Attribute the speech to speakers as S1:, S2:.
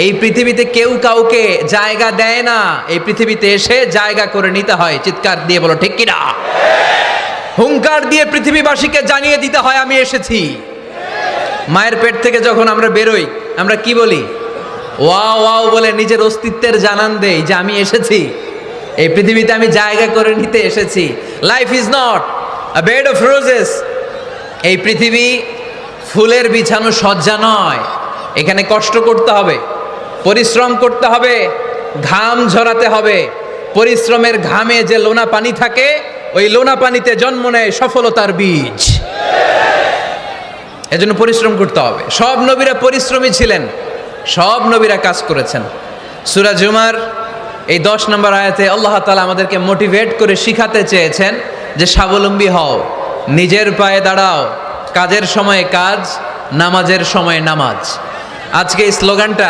S1: এই পৃথিবীতে কেউ কাউকে জায়গা দেয় না, এই পৃথিবীতে এসে জায়গা করে নিতে হয়। চিৎকার দিয়ে বলো ঠিক কিনা? হুঙ্কার দিয়ে পৃথিবীবাসীকে জানিয়ে দিতে হয় আমি এসেছি। মায়ের পেট থেকে যখন আমরা বেরোই আমরা কি বলি? ওয়াও ওয়াও বলে নিজের অস্তিত্বের জানান দেই যে আমি এসেছি, এই পৃথিবীতে আমি জায়গা করে নিতে এসেছি। Life is not a bed of roses. এই পৃথিবী ফুলের বিছানো সজ্জা নয়। এখানে কষ্ট করতে হবে, পরিশ্রম করতে হবে, ঘাম ঝরাতে হবে। পরিশ্রমের ঘামে যে লোনা পানি থাকে, ওই লোনা পানিতে জন্ম নেয় সফলতার বীজ। এজন্য পরিশ্রম করতে হবে। সব নবীরা পরিশ্রমী ছিলেন, সব নবীরা কাজ করেছেন। সূরা জুমার এই 10 নম্বর আয়াতে আল্লাহ তাআলা আমাদেরকে মোটিভেট করে শিখাতে চেয়েছেন যে স্বাবলম্বী হও, নিজের পায়ে দাঁড়াও, কাজের সময়ে কাজ, নামাজের সময়ে নামাজ। আজকে এই স্লোগানটা